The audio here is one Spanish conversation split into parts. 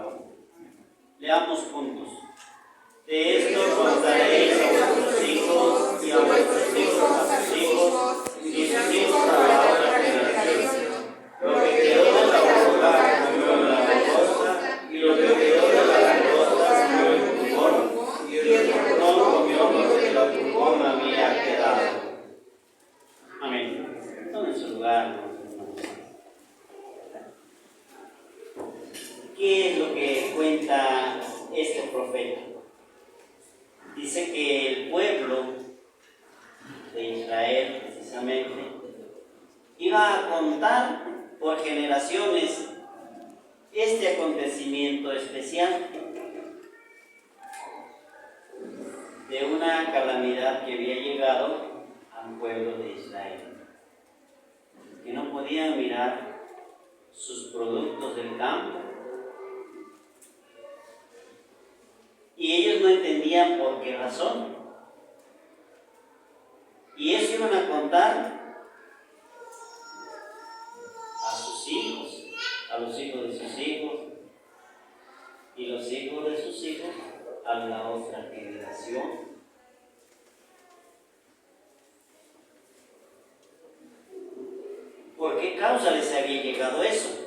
favor. Leamos juntos. De esto contaréis a vuestros hijos y a vuestros hijos a sus hijos y sus hijos a la otra generación. Lo que quedó de la boca comió la langosta, y lo que quedó de la langosta comió el pulgón, y el pulgón comió lo que la pulgón había quedado. Amén. Tomen su lugar. ¿Qué es lo que cuenta este profeta? Dice que el pueblo de Israel, precisamente, iba a contar por generaciones este acontecimiento especial de una calamidad que había llegado al pueblo de Israel, que no podían mirar sus productos del campo. Y ellos no entendían por qué razón. Y eso iban a contar a sus hijos, a los hijos de sus hijos, y los hijos de sus hijos a la otra generación. ¿Por qué causa les había llegado eso?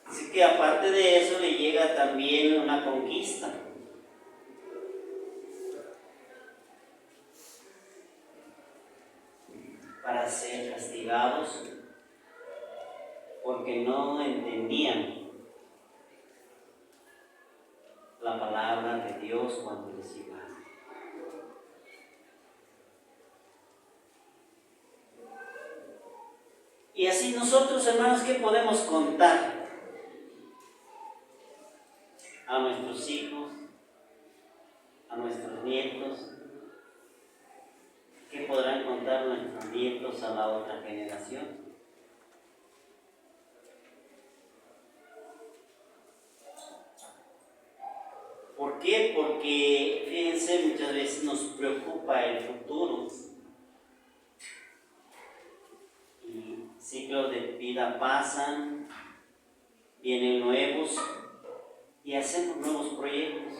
Así que aparte de eso le llega también una conquista. Para ser castigados porque no entendían la palabra de Dios cuando les llegaba. Y así nosotros, hermanos, ¿qué podemos contar a nuestros hijos, a nuestros nietos? ¿Qué podrán contar nuestros nietos a la otra generación? ¿Por qué? Porque, fíjense, muchas veces nos preocupa el futuro. Y ciclos de vida pasan, vienen nuevos y hacemos nuevos proyectos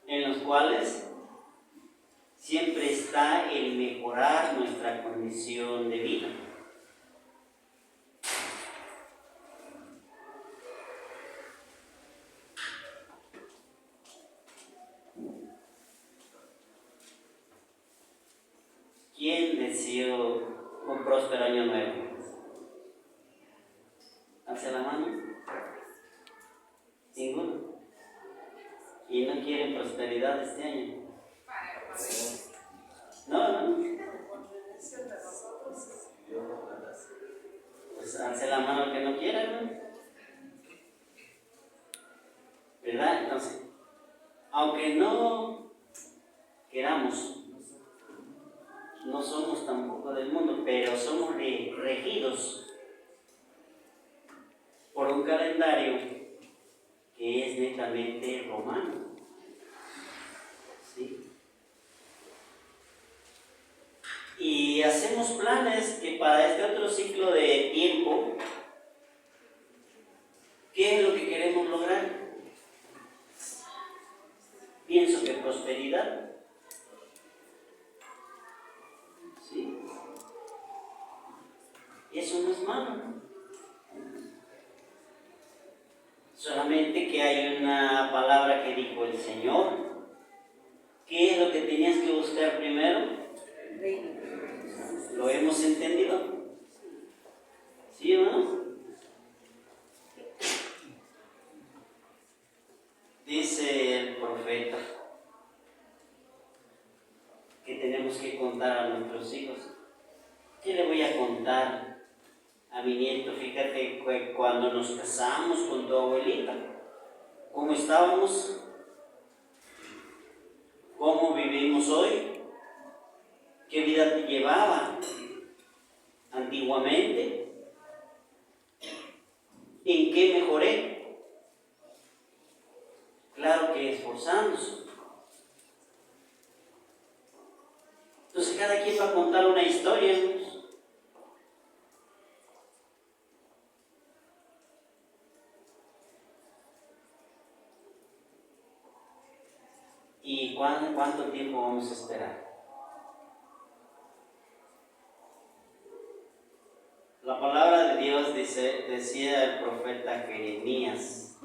en los cuales siempre está el mejorar nuestra condición de vida. ¿Quién deseó un próspero año nuevo? ¿Alza la mano? ¿Ninguno? ¿Y no quieren prosperidad este año? No. Pues alce la mano que no quiera, ¿no? ¿Verdad? Entonces, aunque no queramos, no somos tampoco del mundo, pero somos regidos por un calendario que es netamente romano. ¿Sí? Y hacemos planes que para este otro ciclo de tiempo, ¿qué es lo que queremos lograr? Pienso que prosperidad. ¿Sí? Eso no es malo. Solamente que hay una palabra que dijo el Señor. ¿Qué es lo que tenías que buscar primero? ¿Lo hemos entendido? ¿Sí o no? Dice el profeta que tenemos que contar a nuestros hijos. ¿Qué le voy a contar a mi nieto? Fíjate que cuando nos casamos con tu abuelita, ¿cómo estábamos? ¿Cómo vivimos hoy? ¿Qué vida te llevaba antiguamente? ¿En qué mejoré? Claro que esforzándose. Entonces cada quien va a contar una historia. ¿Y cuánto tiempo vamos a esperar? La palabra de Dios decía el profeta Jeremías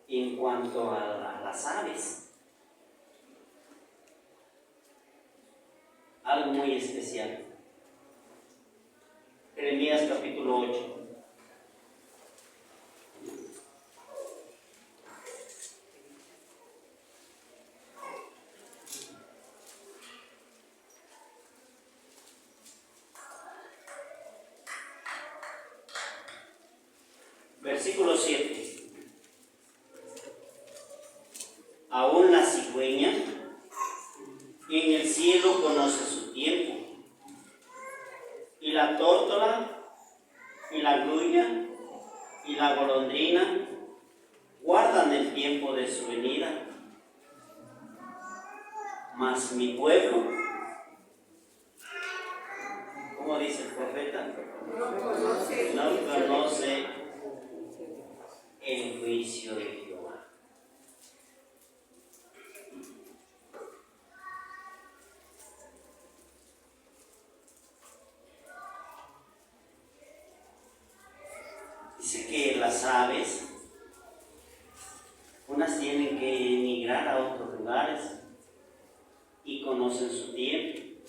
en cuanto a las aves, algo muy especial. Jeremías capítulo 8. Versículo 7. Aún la cigüeña en el cielo conoce su tiempo, y la tórtola, y la grulla, y la golondrina guardan el tiempo de su venida. Mas mi pueblo, como dice el profeta, no conoce el juicio de Jehová. Dice que las aves, unas tienen que emigrar a otros lugares y conocen su tiempo.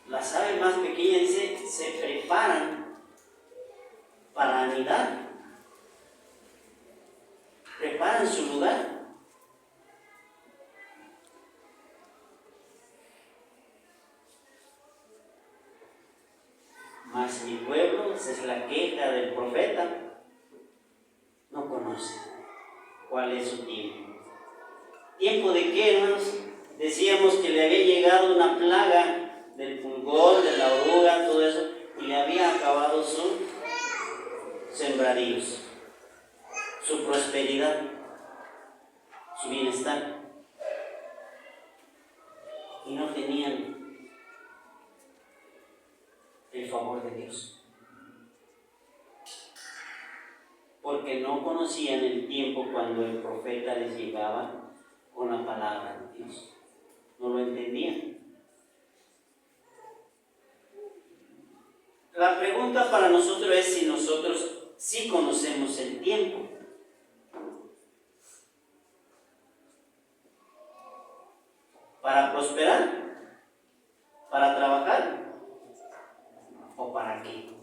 Las aves más pequeñas, dice, se preparan para anidar, preparan su lugar. Mas mi pueblo, esa es la queja del profeta, no conoce cuál es su tiempo. ¿Tiempo de qué, hermanos? Decíamos que le había llegado una plaga del pulgón, de la oruga, todo eso, y le había acabado sus sembradíos, su prosperidad, su bienestar. Y no tenían el favor de Dios, porque no conocían el tiempo cuando el profeta les llegaba con la palabra de Dios. No lo entendían. La pregunta para nosotros es si nosotros sí conocemos el tiempo. ¿Para prosperar? ¿Para trabajar? ¿O para qué?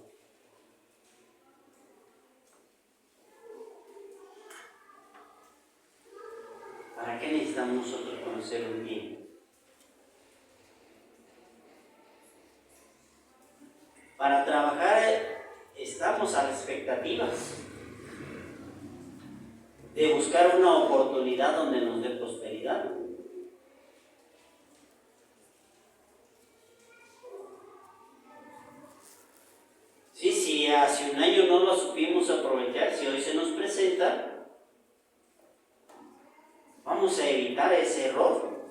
¿Para qué necesitamos nosotros conocer un tiempo? Para trabajar estamos a la expectativa de buscar una oportunidad donde nos dé prosperidad. Sí, si hace un año no lo supimos aprovechar, si hoy se nos presenta, vamos a evitar ese error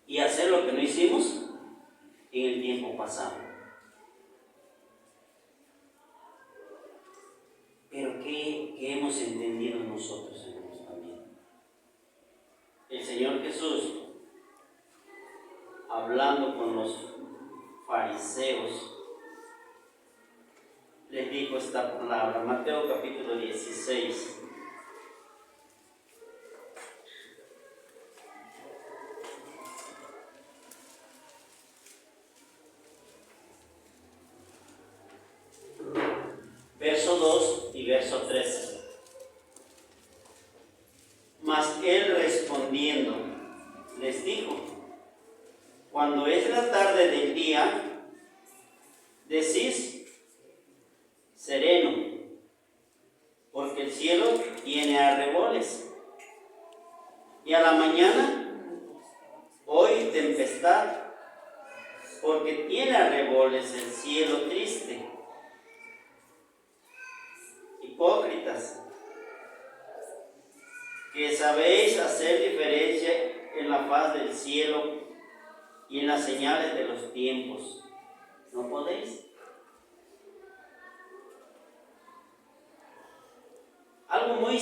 y hacer lo que no hicimos en el tiempo pasado. Pero ¿qué hemos entendido nosotros, hermanos, también? El Señor Jesús, hablando con los fariseos, les dijo esta palabra, Mateo capítulo 16. Verso 2 y verso 3. Mas él respondiendo les dijo: cuando es la tarde del día, decís sereno, porque el cielo tiene arreboles, y a la mañana, hoy tempestad, porque tiene arreboles el cielo triste. Hipócritas, que sabéis hacer diferencia en la faz del cielo y en las señales de los tiempos, ¿no podéis?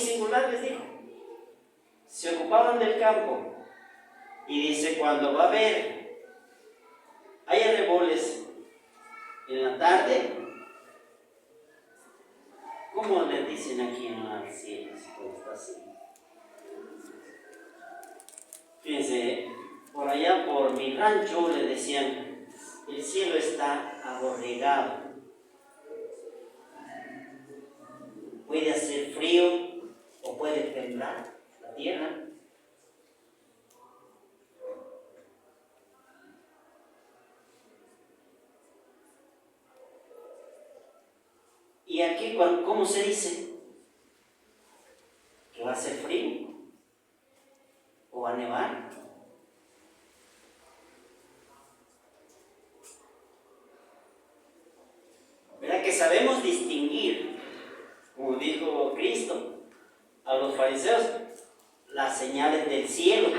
singular, les dijo. Se ocupaban del campo. Y dice, cuando va a haber, haya reboles en la tarde, ¿cómo les dicen aquí en la cielo? Cuando está así. Fíjense, por allá por mi rancho le decían, el cielo está aborregado. Puede hacer frío o puede temblar la tierra. Y aquí, ¿cómo se dice? ¿Que va a hacer frío? ¿O va a nevar? ¿Verdad que sabemos distinguir, como dijo Cristo a los fariseos, las señales del cielo?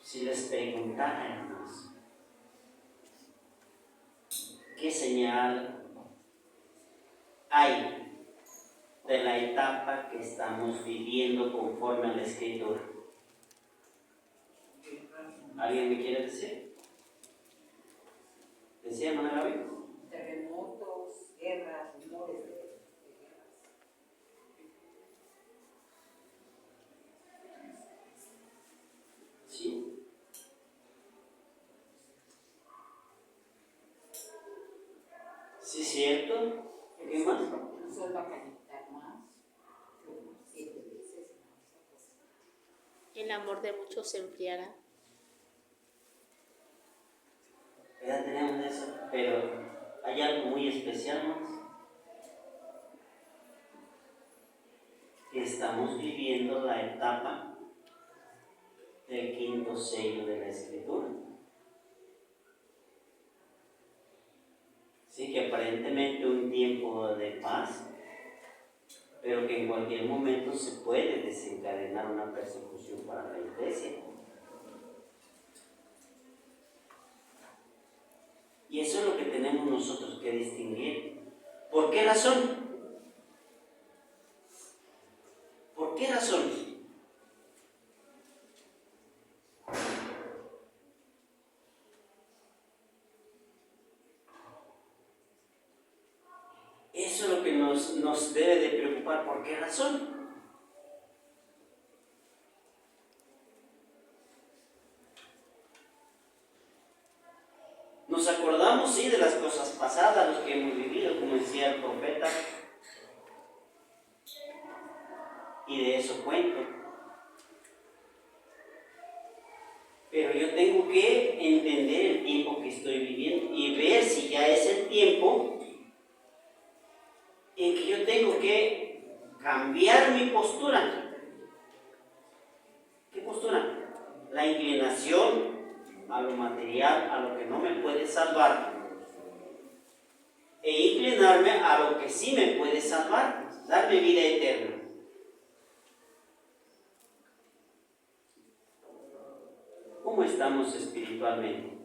Si les preguntáramos, ¿qué señal hay de la etapa que estamos viviendo conforme a la Escritura? ¿Alguien me quiere decir? ¿Decía, hermana Gaby? Terremotos, guerras, rumores de guerras. Sí. ¿Sí es cierto? ¿Qué más? El sol va a calentar más, 7 veces más. El amor de muchos se enfriará. Ya tenemos eso, pero hay algo muy especial más. Que estamos viviendo la etapa del quinto sello de la Escritura. Sí, que aparentemente un tiempo de paz, pero que en cualquier momento se puede desencadenar una persecución para la iglesia. Y eso es lo que tenemos nosotros que distinguir. ¿Por qué razón? ¿Por qué razón? Eso es lo que nos debe de preocupar. ¿Por qué razón? Nos acordamos, sí, de las cosas pasadas, los que hemos vivido, como decía el profeta, y de eso cuento. Pero yo tengo que entender el tiempo que estoy viviendo y ver si ya es el tiempo en que yo tengo que cambiar mi postura. ¿Qué postura? La inclinación a lo material, a lo que no me puede salvar, e inclinarme a lo que sí me puede salvar, darme vida eterna. ¿Cómo estamos espiritualmente?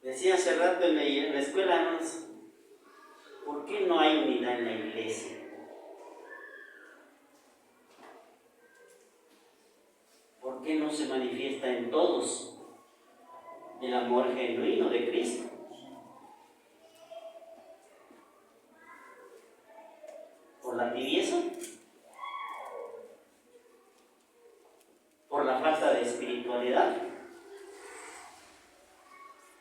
Decía hace rato en la escuela, hermanos, ¿por qué no hay unidad en la iglesia? ¿Por qué no se manifiesta en todos el amor genuino de Cristo? ¿Por la tibieza? ¿Por la falta de espiritualidad?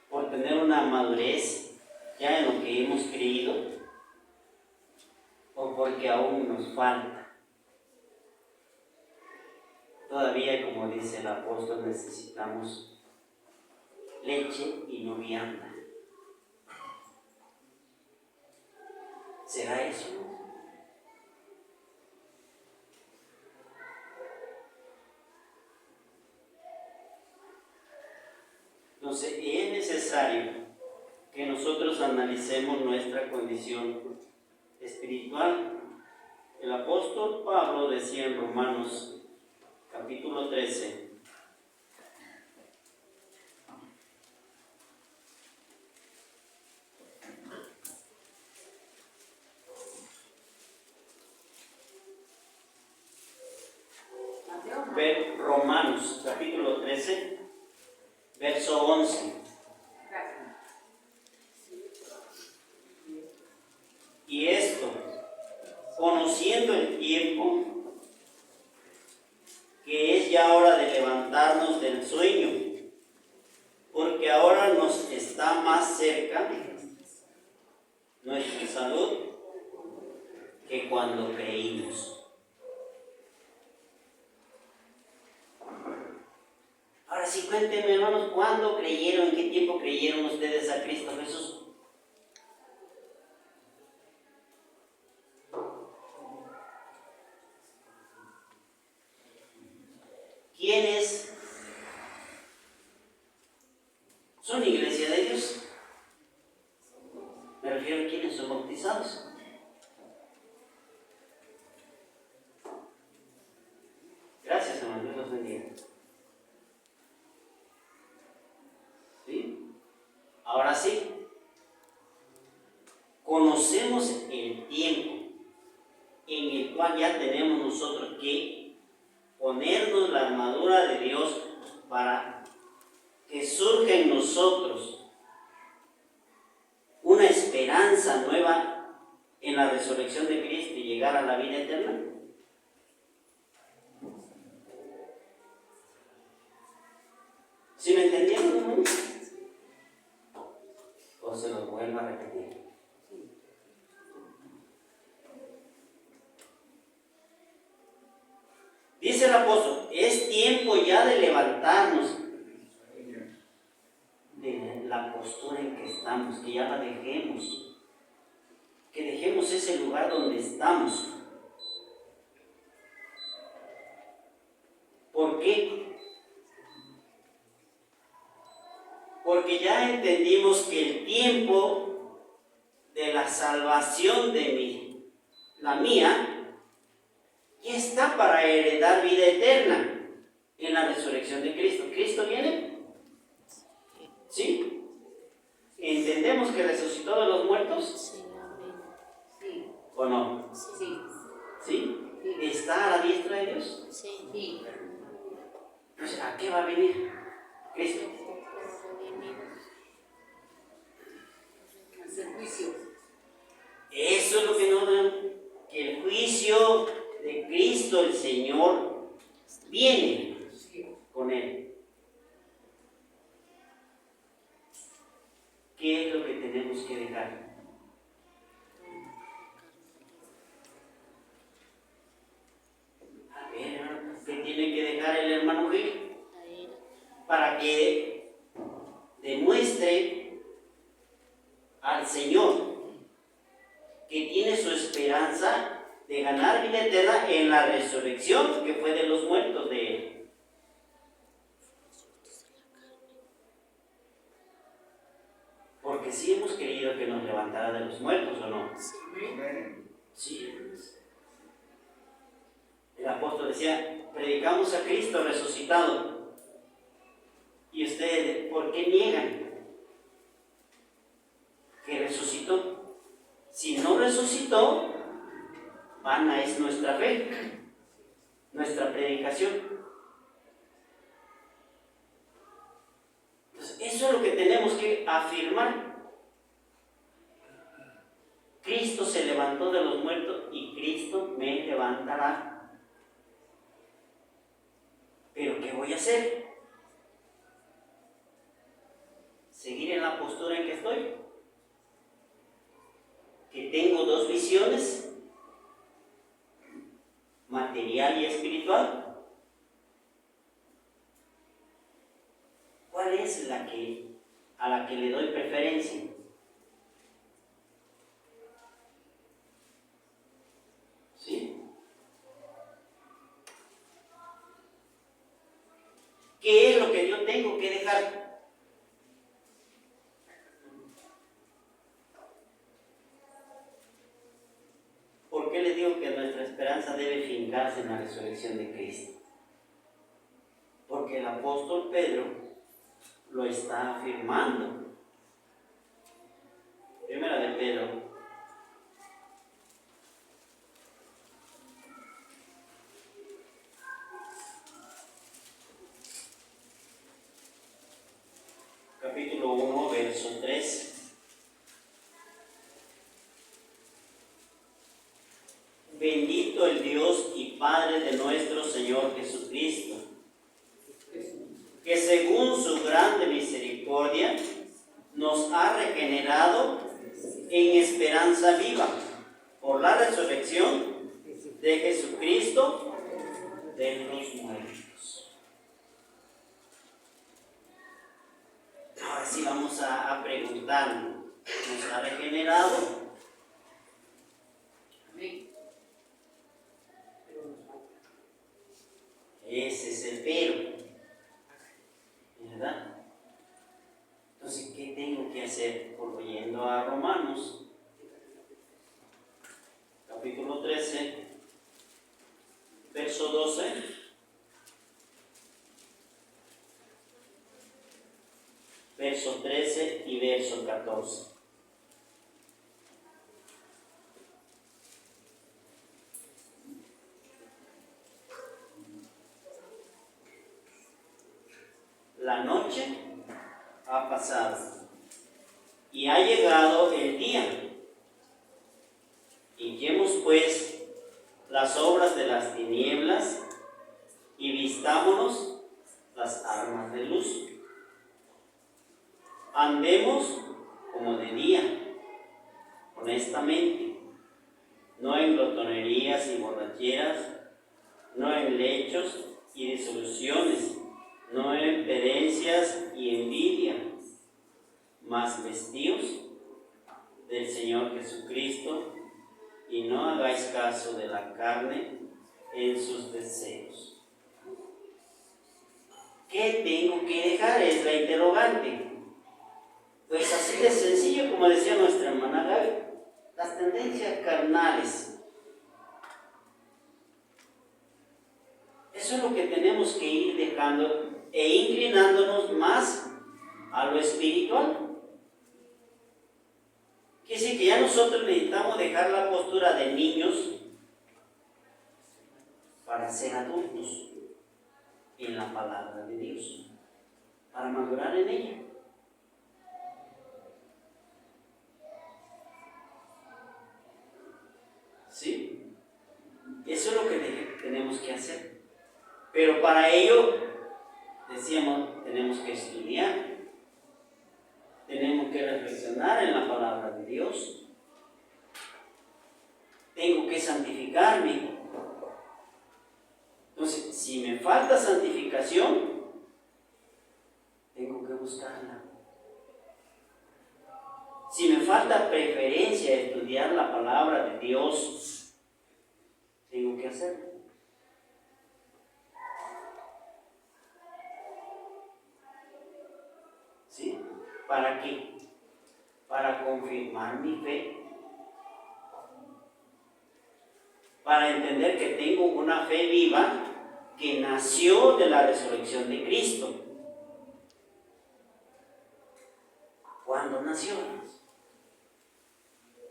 ¿Por tener una madurez ya en lo que hemos creído? ¿O porque aún nos falta? Todavía, como dice el apóstol, necesitamos leche y no vianda. ¿Será eso? Entonces, es necesario que nosotros analicemos nuestra condición espiritual. El apóstol Pablo decía en Romanos capítulo 13. Ver Romanos, capítulo 13, verso 11. Y esto, conociendo el tiempo, que es ya hora de levantarnos del sueño, porque ahora nos está más cerca nuestra salud que cuando creímos. Ahora sí, cuéntenme, hermanos, ¿cuándo creyeron, en qué tiempo creyeron ustedes a Cristo Jesús? ¿Quiénes son iglesia de Dios? Me refiero a quienes son bautizados. Gracias, hermano, Dios los bendiga. ¿Sí? Ahora sí, conocemos el tiempo en el cual ya tenemos nosotros que ponernos la armadura de Dios para que surja en nosotros una esperanza nueva en la resurrección de Cristo y llegar a la vida eterna. ¿Sí me entendieron, hermano? O se los vuelvo a repetir. Dice el apóstol, es tiempo ya de levantarnos de la postura en que estamos, que ya la dejemos, que dejemos ese lugar donde estamos. ¿Por qué? Porque ya entendimos que el tiempo de la salvación de la mía, ya está para heredar vida eterna en la resurrección de Cristo. ¿Cristo viene? ¿Sí? ¿Entendemos que resucitó de los muertos? Sí, amén. Sí. ¿O no? Sí. ¿Sí? ¿Está a la diestra de Dios? Sí. Sí. Entonces, ¿a qué va a venir Cristo? Hacer juicio. Eso es lo que nos da, que el juicio de Cristo el Señor viene con Él. ¿Qué es lo que tenemos que dejar? A ver, hermano, ¿qué tiene que dejar el hermano Gil? Para que demuestre al Señor que tiene su esperanza de ganar vida eterna en la resurrección que fue de los muertos de Él. Porque sí hemos creído que nos levantará de los muertos, ¿o no? Sí. El apóstol decía, predicamos a Cristo resucitado. ¿Y ustedes por qué niegan que resucitó? Si no resucitó, vana es nuestra fe, nuestra predicación. Entonces, eso es lo que tenemos que afirmar. Cristo se levantó de los muertos y Cristo me levantará. ¿Pero qué voy a hacer? ¿Seguir en la postura en que estoy? Que tengo dos visiones, material y espiritual. ¿Cuál es a la que le doy preferencia? ¿Sí? ¿Qué es lo que yo tengo que dejar? ¿Por qué les digo que nuestra esperanza debe fincarse en la resurrección de Cristo? porque el apóstol Pedro lo está afirmando. Primera de Pedro. Capítulo 1, verso 3. Bendito el Dios y Padre de nuestro Señor Jesucristo, que según su grande misericordia nos ha regenerado en esperanza viva por la resurrección de Jesucristo de los muertos. Ahora sí vamos a preguntarnos, ¿nos ha regenerado? Amén. Ese es el pero, ¿verdad? Entonces, ¿qué tengo que hacer? Volviendo a Romanos, capítulo 13, verso 12. Verso 13 y verso 14. La noche ha pasado y ha llegado el día. Hinchemos pues las obras de las tinieblas y vistámonos las armas de luz. Andemos como de día, honestamente, no en glotonerías y borracheras, no en lechos y disoluciones, no en perencias y envidia, mas vestidos del Señor Jesucristo, y no hagáis caso de la carne en sus deseos. ¿Qué tengo que dejar? Es la interrogante. Pues así de sencillo, como decía nuestra hermana Gaby, las tendencias carnales. Eso es lo que tenemos que ir dejando e inclinándonos más a lo espiritual. Quiere decir que ya nosotros necesitamos dejar la postura de niños para ser adultos en la palabra de Dios, para madurar en ella. ¿Sí? Eso es lo que tenemos que hacer. Pero para ello, decíamos, tenemos que estudiar, tenemos que reflexionar en la palabra de Dios, tengo que santificarme. Entonces, si me falta santificación, tengo que buscarla. Si me falta preferencia de estudiar la palabra de Dios, tengo que hacerlo. ¿Sí? ¿Para qué? Para confirmar mi fe. Para entender que tengo una fe viva que nació de la resurrección de Cristo. ¿Cuándo nació?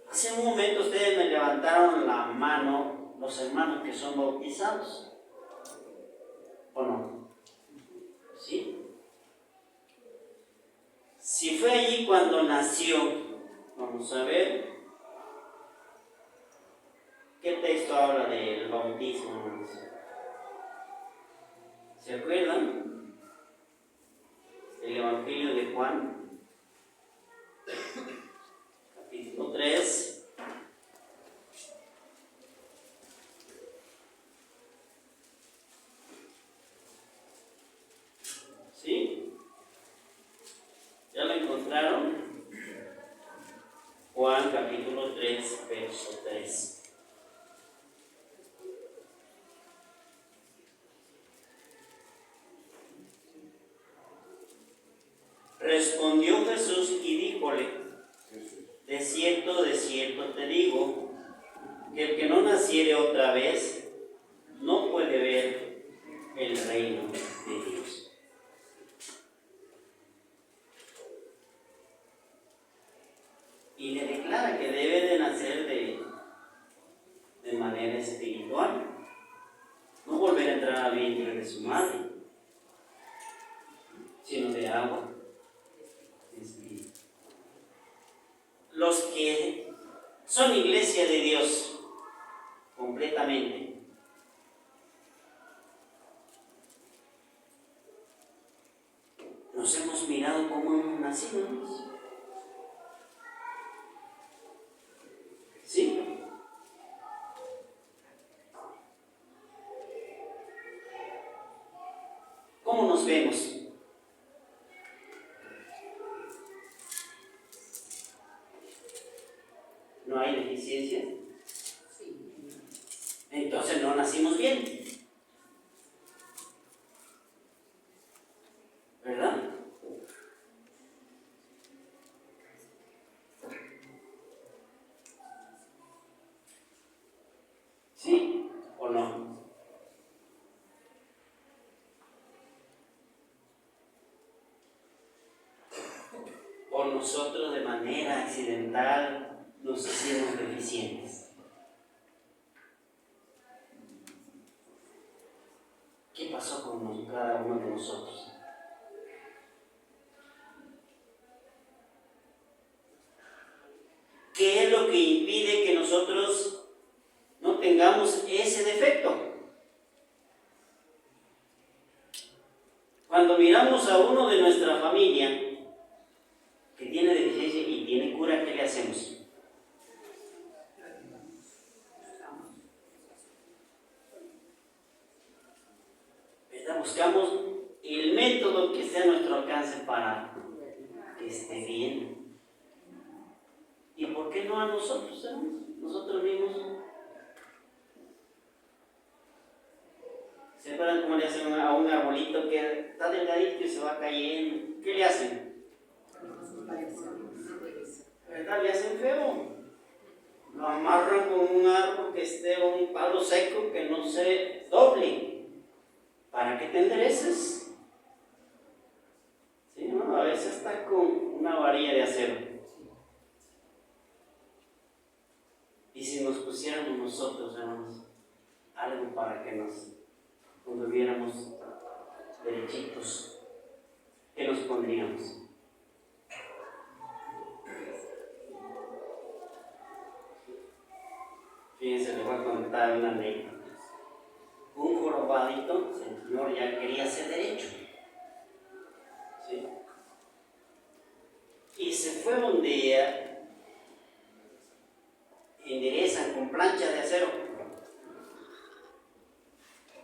Hace un momento ustedes me levantaron la mano los hermanos que son bautizados. ¿O no? ¿Sí? Si fue allí cuando nació, vamos a ver. ¿Qué texto habla del bautismo? ¿Se acuerdan? El Evangelio de Juan, capítulo 3. ¿Sí? ¿Ya lo encontraron? Juan, capítulo 3, verso 3. Respondió Jesús y díjole: de cierto te digo, que el que no naciere otra vez no puede ver el reino de Dios. sino de agua, de espíritu. Los que son iglesia de Dios completamente, nos hemos mirado como hemos nacido, ¿no? ¿Sí? ¿Cómo nos vemos? ¿No hay deficiencia? Sí. Entonces no nacimos bien, ¿verdad? ¿Sí o no? O nosotros de manera accidental nos hicimos deficientes. ¿Qué pasó con cada uno de nosotros? ¿Qué es lo que impide que nosotros no tengamos ese defecto? Cuando miramos a uno de nuestra familia que tiene deficiencia y tiene cura, ¿qué le hacemos? ¿Verdad? Buscamos el método que esté a nuestro alcance para que esté bien. ¿Y por qué no a nosotros, hermanos? Nosotros mismos. ¿Se acuerdan cómo le hacen a un arbolito que está delgadito y se va cayendo? ¿Qué le hacen? ¿Verdad? Le hacen feo. Lo amarran con un árbol que esté o un palo seco que no se doble para que te endereces. ¿Sí? ¿No? A veces está con una varilla de acero. Y si nos pusiéramos nosotros, hermanos, algo para que nos viéramos derechitos, ¿qué nos pondríamos? Fíjense, les voy a contar una anécdota. Un jorobadito, el señor ya quería ser derecho. ¿Sí? Y se fue donde enderezan con plancha de acero.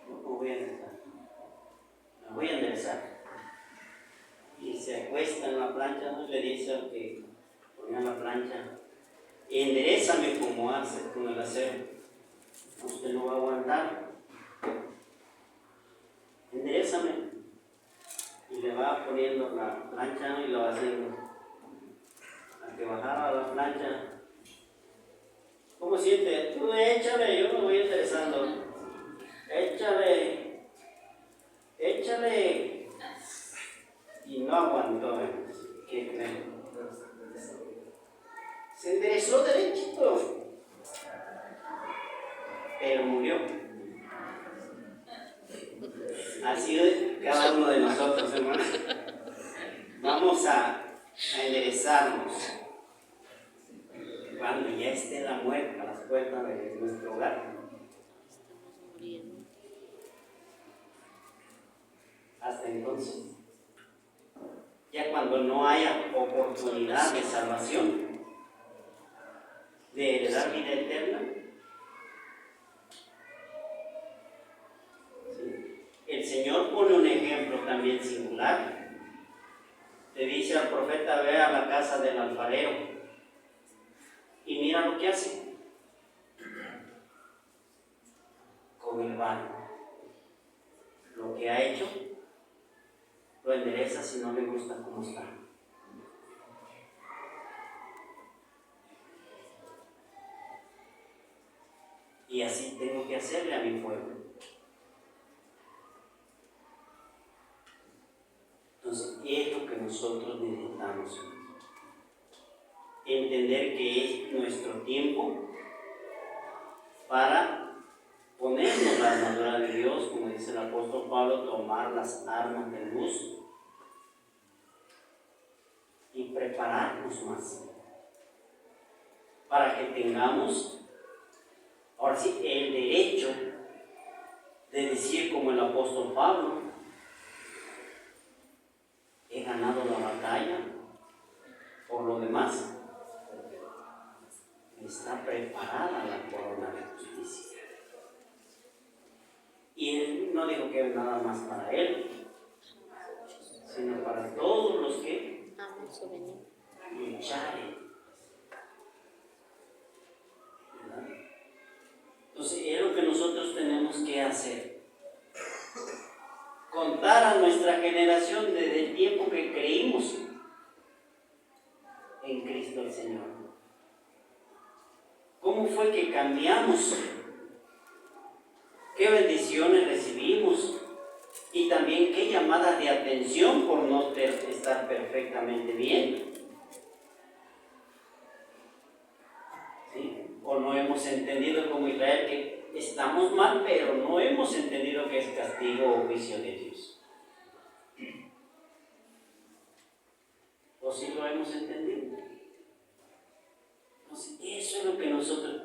No voy a enderezar. Me voy a enderezar. Y se acuesta en la plancha, ¿no? Le dice al que ponía la plancha: enderezame como hace con el acero. Usted no va a aguantar. Enderezame. Y le va poniendo la plancha, ¿no? Y lo va haciendo. Al que bajaba la plancha: ¿cómo siente? Tú échale, yo me voy enderezando. Échale. Échale. Y no aguantó. ¿Qué creen? Se enderezó derechito, pero murió. Así es cada uno de nosotros, hermanos. Vamos a enderezarnos cuando ya esté la muerte a las puertas de nuestro hogar. Estamos muriendo. Hasta entonces, ya cuando no haya oportunidad de salvación, de heredar vida eterna, ¿sí? El Señor pone un ejemplo también singular. Le dice al profeta: ve a la casa del alfarero y mira lo que hace con el barro. Lo que ha hecho, lo endereza si no le gusta cómo está. Y así tengo que hacerle a mi pueblo. Entonces, es lo que nosotros necesitamos. Entender que es nuestro tiempo para ponernos la armadura de Dios, como dice el apóstol Pablo, tomar las armas de luz prepararnos más para que tengamos, ahora sí, el derecho de decir como el apóstol Pablo: he ganado la batalla, por lo demás está preparada la corona de justicia. Y él no dijo que nada más para él, sino para todos los que lucharen. ¿Verdad? Entonces es lo que nosotros tenemos que hacer: contar a nuestra generación desde el tiempo que creímos en Cristo el Señor. ¿Cómo fue que cambiamos? ¿Qué bendiciones recibimos? Y también qué llamadas de atención por no estar perfectamente bien. ¿Sí? O no hemos entendido como Israel que estamos mal, pero no hemos entendido que es castigo o juicio de Dios. ¿O sí lo hemos entendido? Entonces, eso es lo que nosotros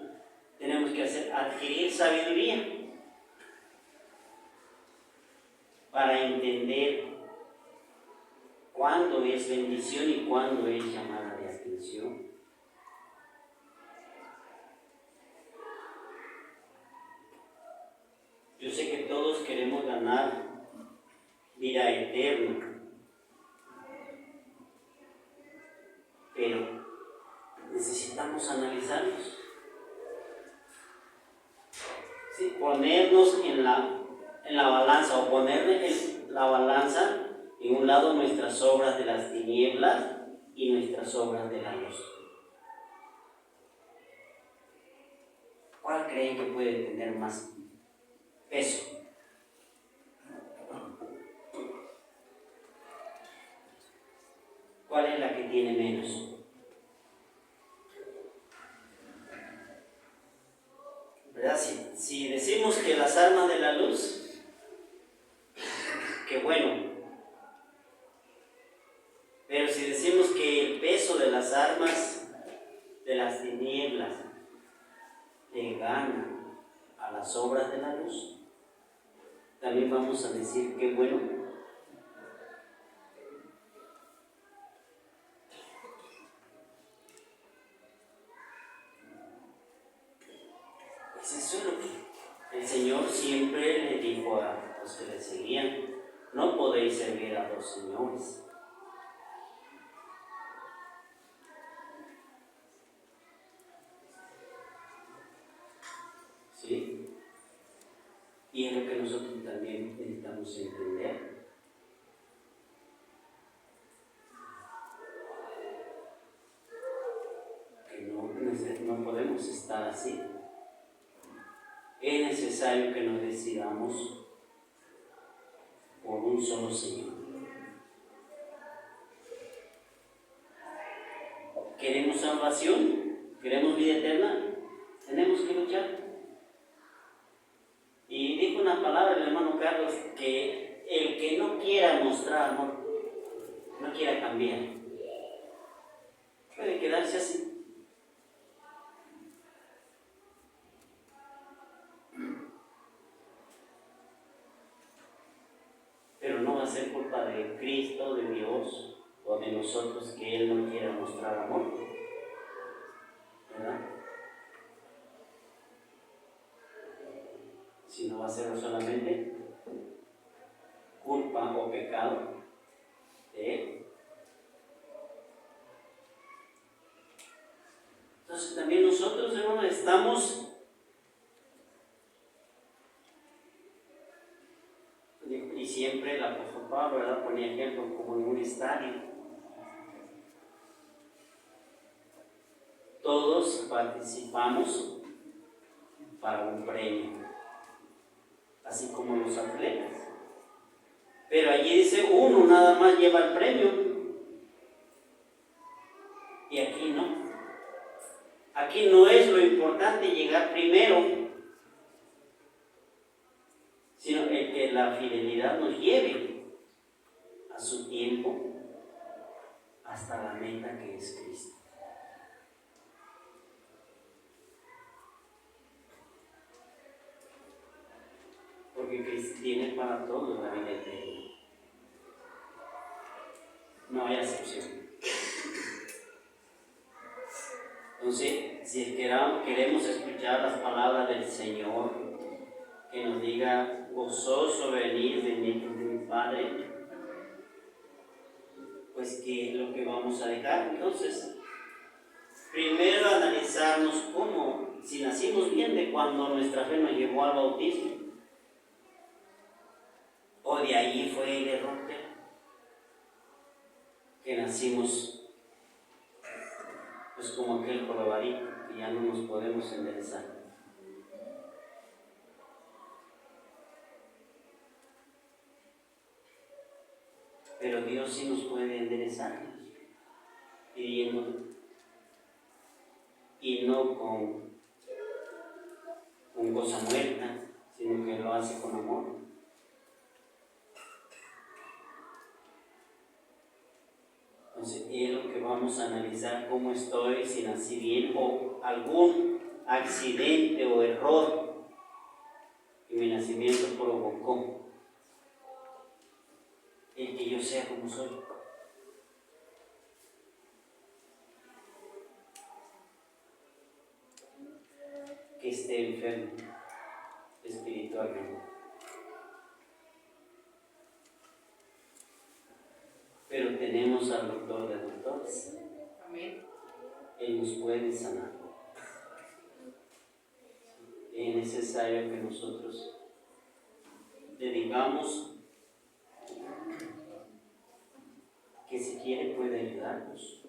tenemos que hacer: adquirir sabiduría para entender cuándo es bendición y cuándo es llamada de atención. Yo sé que todos queremos ganar vida eterna, pero necesitamos analizarnos, ¿sí? Ponernos en la balanza, o poner en la balanza en un lado nuestras obras de las tinieblas y nuestras obras de la luz. ¿Cuál creen que puede tener más peso? ¿Cuál es la que tiene menos? ¿Verdad? Si decimos que las armas de la luz, qué bueno. Pero si decimos que el peso de las armas de las tinieblas le gana a las obras de la luz, también vamos a decir que bueno. Pues eso es lo que el Señor siempre le dijo a los que le seguían: no podéis servir a dos señores. ¿Sí? Y es lo que nosotros también necesitamos entender. Que no podemos estar así. Es necesario que nos decidamos por un solo Señor. ¿Queremos salvación? ¿Queremos vida eterna? Tenemos que luchar. Y dijo una palabra el hermano Carlos, que el que no quiera mostrar amor, no quiera cambiar, puede quedarse así. Pero no va a ser culpa de Cristo, de Dios o de nosotros que Él no quiera mostrar amor, ¿verdad? Sino va a ser solamente culpa o pecado de Él. Entonces también nosotros, hermanos, estamos, y siempre el apóstol Pablo, ¿verdad?, ponía ejemplo como en un estadio. Todos participamos para un premio, así como los atletas. Pero allí dice, uno nada más lleva el premio. Y aquí no. Aquí no es lo importante llegar primero, sino el que la fidelidad nos lleve a su tiempo, a hasta la meta que es Cristo. Porque Cristo tiene para todos la vida eterna. No hay excepción. Entonces, si queremos escuchar las palabras del Señor, que nos diga, gozoso venir, bendito de mi Padre, pues ¿qué es lo que vamos a dejar? Entonces, primero analizarnos cómo, si nacimos bien de cuando nuestra fe nos llevó al bautismo, o de ahí fue el error que nacimos pues como aquel jorobadito, que ya no nos podemos enderezar. Pero Dios sí nos puede enderezar, pidiendo, y no con cosa muerta, sino que lo hace con amor. Entonces es lo que vamos a analizar, cómo estoy, si nací bien o algún accidente o error que mi nacimiento provocó el que yo sea como soy. Que esté enfermo espiritualmente. Pero tenemos al doctor de doctores. Amén. Él nos puede sanar. Es necesario que nosotros dedicamos, que si quiere puede ayudarnos,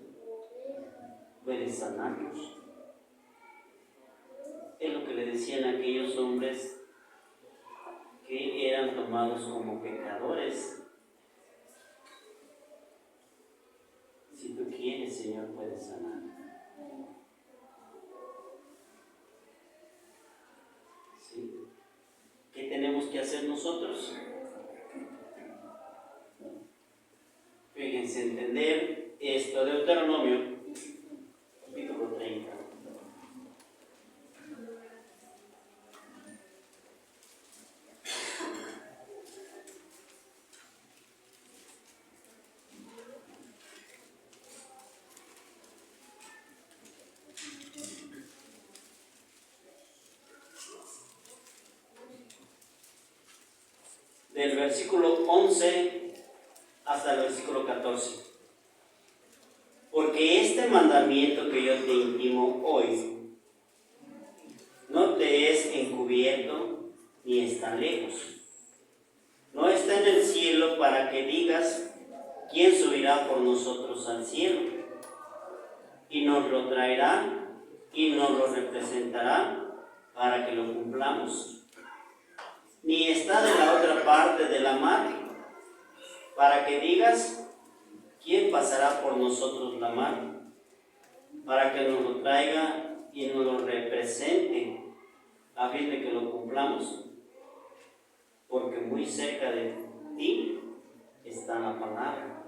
puede sanarnos. Es lo que le decían a aquellos hombres que eran tomados como pecadores. Si tú quieres, Señor, puedes sanar. ¿Sí? ¿Qué tenemos que hacer nosotros? Fíjense, entender esto, Deuteronomio, capítulo 30. Del versículo 11 hasta el versículo 14. Porque este mandamiento que yo te intimo hoy no te es encubierto ni está lejos. No está en el cielo para que digas, ¿quién subirá por nosotros al cielo? Y nos lo traerá y nos lo representará para que lo cumplamos. Ni está de la otra parte de la mar, para que digas, ¿quién pasará por nosotros la mar? Para que nos lo traiga y nos lo represente, a fin de que lo cumplamos. Porque muy cerca de ti está la palabra,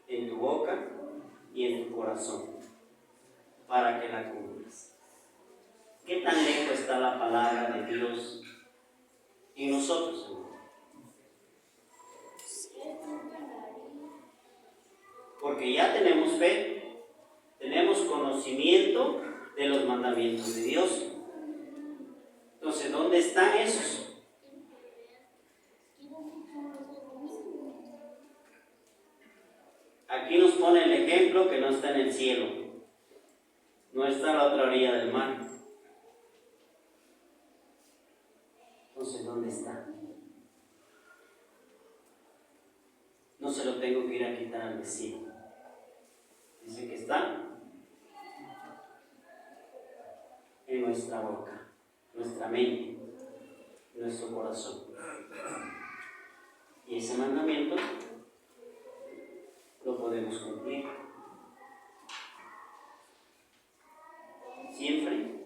en tu boca y en tu corazón, para que la cumplas. ¿Qué tan lejos está la palabra de Dios en nosotros, hermano? Porque ya tenemos fe, tenemos conocimiento de los mandamientos de Dios. Entonces, ¿dónde están esos? Aquí nos pone el ejemplo que no está en el cielo, no está a la otra orilla del mar. Entonces, ¿dónde está? No se lo tengo que ir a quitar al vecino. Dice que está en nuestra boca, nuestra mente, nuestro corazón. Y ese mandamiento lo podemos cumplir. Siempre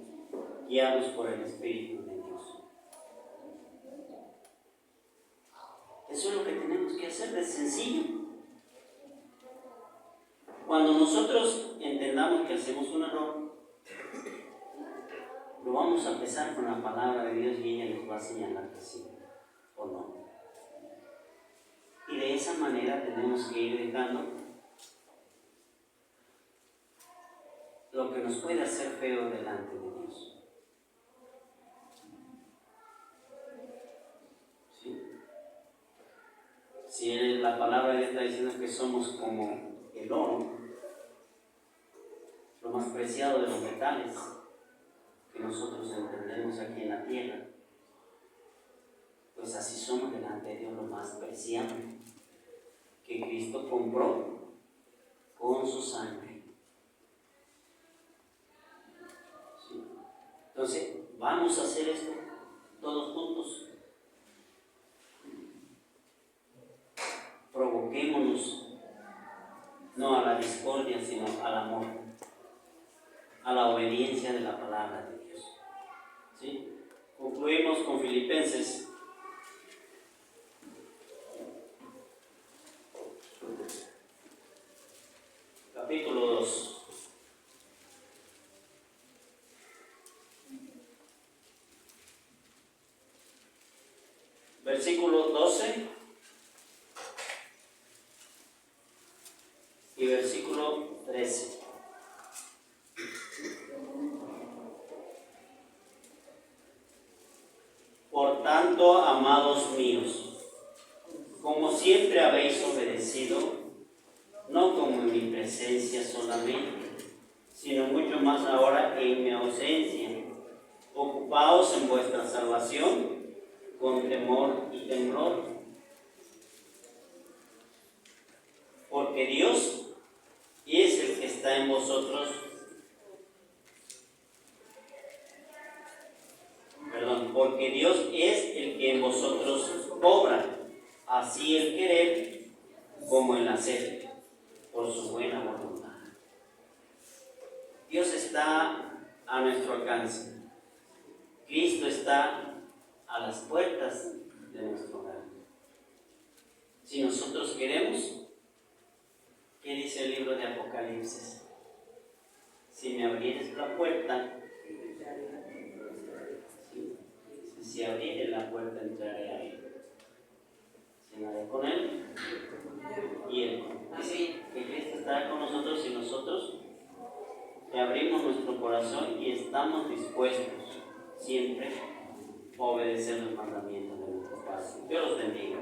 guiados por el Espíritu de Dios. Eso es lo que tenemos que hacer, de sencillo. Cuando nosotros entendamos que hacemos un error, lo vamos a empezar con la palabra de Dios y ella nos va a señalar que sí o no. Y de esa manera tenemos que ir dejando lo que nos puede hacer feo delante de Dios. ¿Sí? Si la palabra de Dios está diciendo que somos como el oro, lo más preciado de los metales que nosotros entendemos aquí en la tierra, pues así somos delante de Dios lo más preciado que Cristo compró con su sangre. ¿Sí? Entonces, vamos a hacer esto todos juntos. Provoquémonos no a la discordia, sino al amor, a la obediencia de la palabra de Dios. ¿Sí? Concluimos con Filipenses. Capítulo 2. Versículo 12 y versículo 13. Por tanto, amados míos, como siempre habéis obedecido, no como en mi presencia solamente, sino mucho más ahora en mi ausencia, ocupaos en vuestra salvación con temor y temblor, porque Dios es el que está en vosotros, porque Dios es el que en vosotros obra, así el querer como el hacer, por su buena voluntad. Dios está a nuestro alcance. Cristo está a las puertas de nuestro hogar. Si nosotros queremos, ¿qué dice el libro de Apocalipsis? Si me abrieres la puerta, si abriere la puerta, entraré a él. Cenaré con él y él conmigo. Dice que Cristo estará con nosotros y nosotros le abrimos nuestro corazón y estamos dispuestos siempre a obedecer los mandamientos de nuestro Padre. Dios los bendiga.